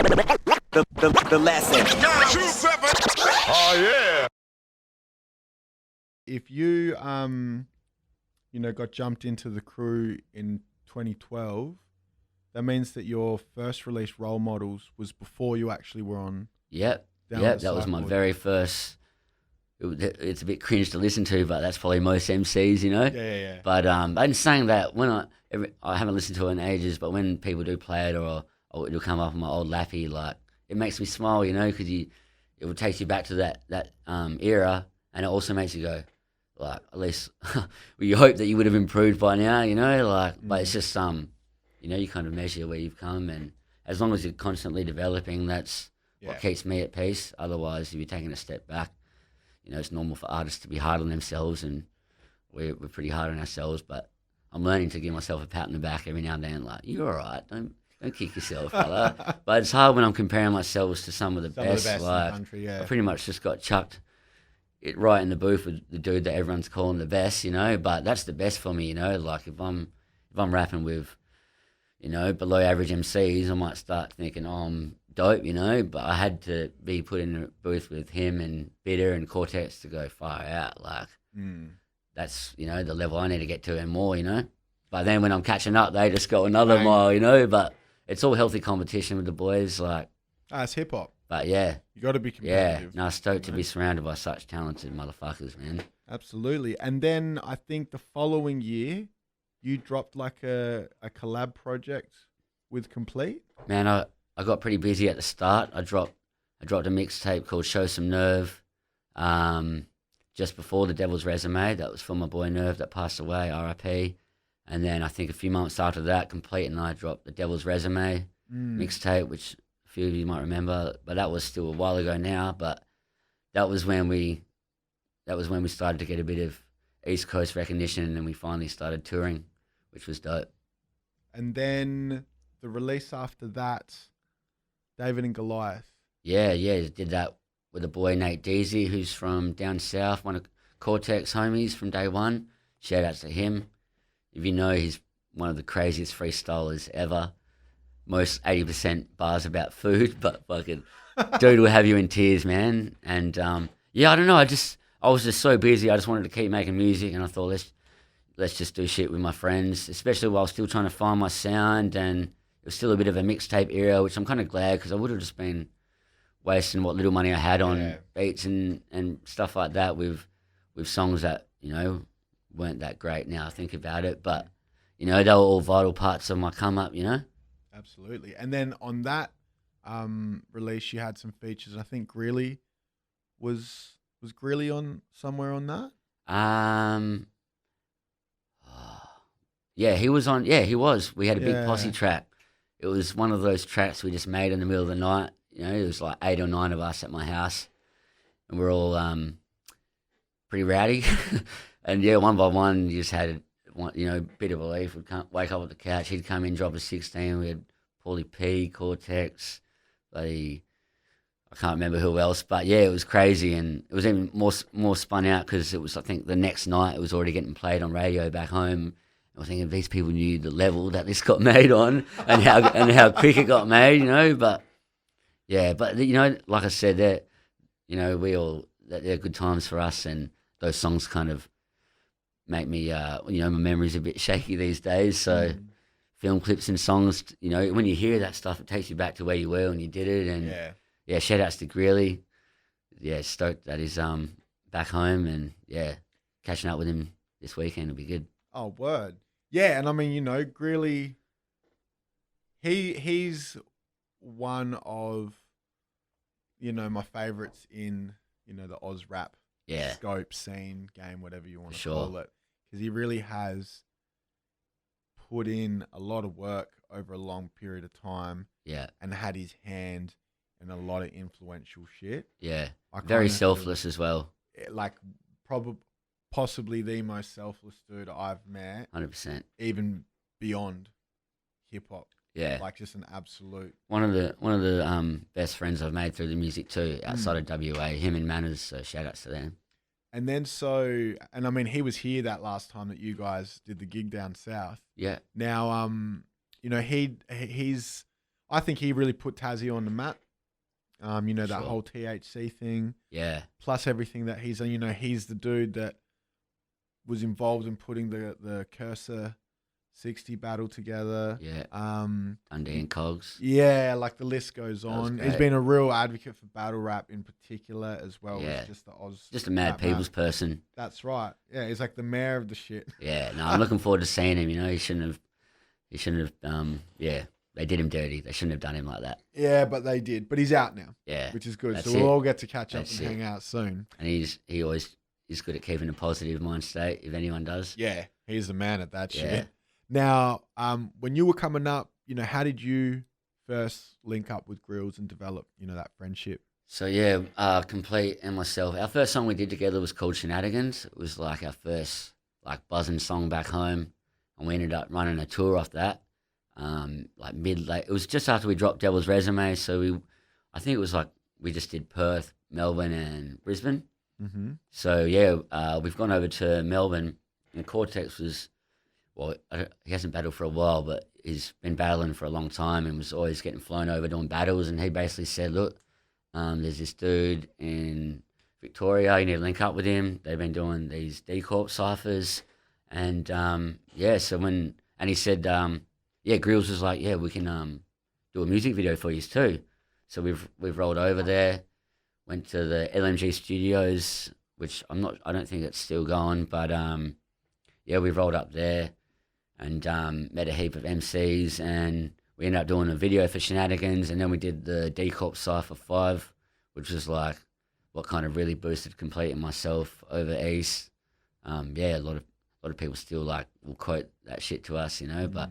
The lesson. Oh yeah. If you got jumped into the crew in 2012, that means that your first release, Role Models, was before you actually were on. Yep. That was my very first. It's a bit cringe to listen to, but that's probably most MCs, you know. Yeah. But and saying that, when I haven't listened to it in ages, but when people do play it, or it'll come up on my old lappy, like it makes me smile, you know, because it will take you back to that era, and it also makes you go, like, at least well, you hope that you would have improved by now, you know, like. But it's just you know, you kind of measure where you've come, and as long as you're constantly developing, that's what keeps me at peace. Otherwise, if you're taking a step back, you know, it's normal for artists to be hard on themselves, and we're pretty hard on ourselves. But I'm learning to give myself a pat on the back every now and then, like, you're all right, don't kick yourself, fella. But it's hard when I'm comparing myself to some of the best. Like, in the country, I pretty much just got chucked it right in the booth with the dude that everyone's calling the best, you know. But that's the best for me, you know. Like if I'm rapping with, you know, below average MCs, I might start thinking, oh, I'm dope, you know. But I had to be put in a booth with him and Bitter and Cortex to go far out. Like that's, you know, the level I need to get to and more, you know. But then when I'm catching up, they just go another mile, you know. But it's all healthy competition with the boys, like. It's hip hop. But yeah, you got to be competitive. Yeah, stoked to be surrounded by such talented motherfuckers, man. Absolutely. And then I think the following year, you dropped like a collab project with Complete. Man, I got pretty busy at the start. I dropped a mixtape called Show Some Nerve, just before The Devil's Resume. That was for my boy Nerve that passed away, R.I.P. And then I think a few months after that, Complete and I dropped The Devil's Resume mixtape, which a few of you might remember, but that was still a while ago now. But that was when we started to get a bit of East Coast recognition, and then we finally started touring, which was dope. And then the release after that, David and Goliath. Yeah, did that with a boy Nate Deasy, who's from down south, one of Cortex homies from day one. Shout outs to him. If you know, he's one of the craziest freestylers ever. Most 80% bars about food, but fucking dude will have you in tears, man. And I don't know. I was just so busy. I just wanted to keep making music, and I thought let's just do shit with my friends, especially while still trying to find my sound. And it was still a bit of a mixtape era, which I'm kind of glad, because I would have just been wasting what little money I had on beats and stuff like that with songs that, you know, weren't that great now I think about it. But, you know, they were all vital parts of my come up, you know? Absolutely. And then on that release, you had some features. I think Greeley was Greeley on somewhere on that? Yeah, he was on. Yeah, he was. We had a big posse track. It was one of those tracks we just made in the middle of the night. You know, it was like 8 or 9 of us at my house, and we're all pretty rowdy. And yeah, one by one, you just had one, you know, bit of a leaf. We'd wake up at the couch. He'd come in, drop a 16. We had Paulie P, Cortex, I can't remember who else, but yeah, it was crazy, and it was even more spun out because it was, I think, the next night it was already getting played on radio back home. I was thinking these people knew the level that this got made on, and how quick it got made, you know. But yeah, but you know, like I said, that, you know, they're good times for us, and those songs kind of make me, you know, my memory's a bit shaky these days. So film clips and songs, you know, when you hear that stuff, it takes you back to where you were when you did it. And yeah, shout outs to Greeley. Yeah, stoked that he's back home, and yeah, catching up with him this weekend will be good. Oh, word. Yeah, and I mean, you know, Greeley, he's one of, you know, my favorites in, you know, the Oz rap scope, scene, game, whatever you want to call it. Because he really has put in a lot of work over a long period of time. Yeah. And had his hand in a lot of influential shit. Yeah. Very selfless as well. Like, possibly the most selfless dude I've met. 100%. Even beyond hip hop. Yeah. Like, just an absolute. One of the best friends I've made through the music too, outside of WA, him and Manners, so shout outs to them. And then and I mean, he was here that last time that you guys did the gig down south. Yeah. Now, you know, he's I think he really put Tassie on the map. You know, that whole THC thing. Yeah. Plus everything that he's, you know, he's the dude that was involved in putting the Cursor 60 battle together. Yeah. Dundee and Cogs. Yeah, like the list goes on. He's been a real advocate for battle rap in particular as well. Yeah. As just the Oz. Just a mad people's person. That's right. Yeah, he's like the mayor of the shit. Yeah, no, I'm looking forward to seeing him. You know, he shouldn't have. Yeah, they did him dirty. They shouldn't have done him like that. Yeah, but they did. But he's out now. Yeah, which is good. So we'll all get to catch up and hang out soon. And he's good at keeping a positive mind state. If anyone does. Yeah, he's the man at that shit. Now, when you were coming up, you know, how did you first link up with Grills and develop, you know, that friendship? So yeah, Complete and myself. Our first song we did together was called Shenanigans. It was like our first like buzzing song back home, and we ended up running a tour off that. Like late. It was just after we dropped Devil's Resume, so I think it was like we just did Perth, Melbourne, and Brisbane. Mm-hmm. So yeah, we've gone over to Melbourne, and Cortex was. Well, he hasn't battled for a while, but he's been battling for a long time and was always getting flown over doing battles. And he basically said, look, there's this dude in Victoria, you need to link up with him. They've been doing these D-Corp ciphers. And, and he said, Grills was like, yeah, we can do a music video for you too. So we've rolled over there, went to the LMG studios, which I don't think it's still going, but we've rolled up there. And met a heap of MCs, and we ended up doing a video for Shenanigans, and then we did the D-Corp Cypher 5, which was like what kind of really boosted Complete and myself over East. A lot of people still like will quote that shit to us, you know. But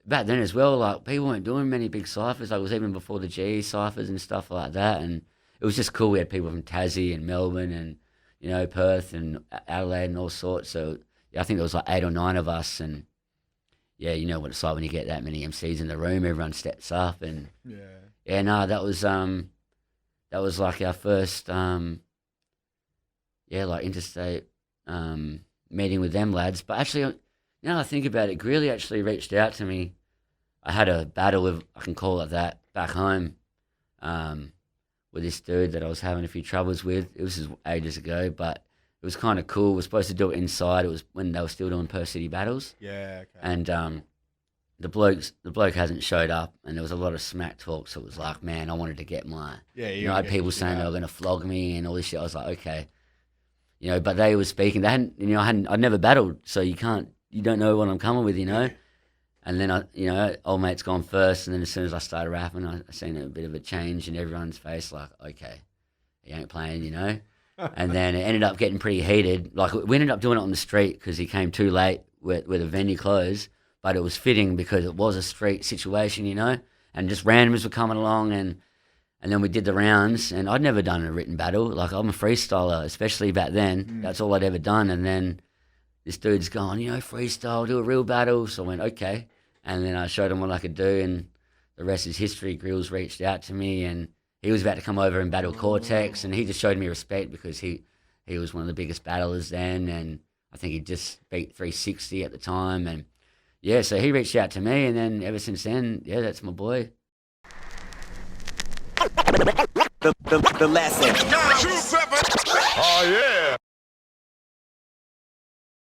back then as well, like people weren't doing many big ciphers. Like it was even before the GE ciphers and stuff like that, and it was just cool. We had people from Tassie and Melbourne and you know Perth and Adelaide and all sorts. So yeah, I think there was like 8 or 9 of us, and yeah, you know what it's like when you get that many MCs in the room. Everyone steps up, and that was like our first like interstate meeting with them lads. But actually, now I think about it, Greeley actually reached out to me. I had a battle with, I can call it that, back home, with this dude that I was having a few troubles with. It was ages ago, but it was kind of cool. We were supposed to do it inside. It was when they were still doing Perth City battles. Yeah, okay. And the bloke hasn't showed up, and there was a lot of smack talk. So it was like, man, I wanted to get my. Yeah, you know, I had people saying they were going to flog me and all this shit. I was like, okay, you know. But they were speaking. They hadn't, you know, I'd never battled, so you don't know what I'm coming with, you know. And then old mate's gone first, and then as soon as I started rapping, I seen a bit of a change in everyone's face. Like, okay, he ain't playing, you know. And then it ended up getting pretty heated. Like we ended up doing it on the street because he came too late with the venue closed. But it was fitting because it was a street situation, you know. And just randoms were coming along, and then we did the rounds. And I'd never done a written battle. Like I'm a freestyler, especially back then. That's all I'd ever done. And then this dude's gone, you know, freestyle, do a real battle. So I went, okay. And then I showed him what I could do, and the rest is history. Grills reached out to me, and he was about to come over and battle Cortex, and he just showed me respect because he was one of the biggest battlers then, and I think he just beat 360 at the time, and yeah, so he reached out to me, and then ever since then, yeah, that's my boy. The last 2-7. Oh yeah.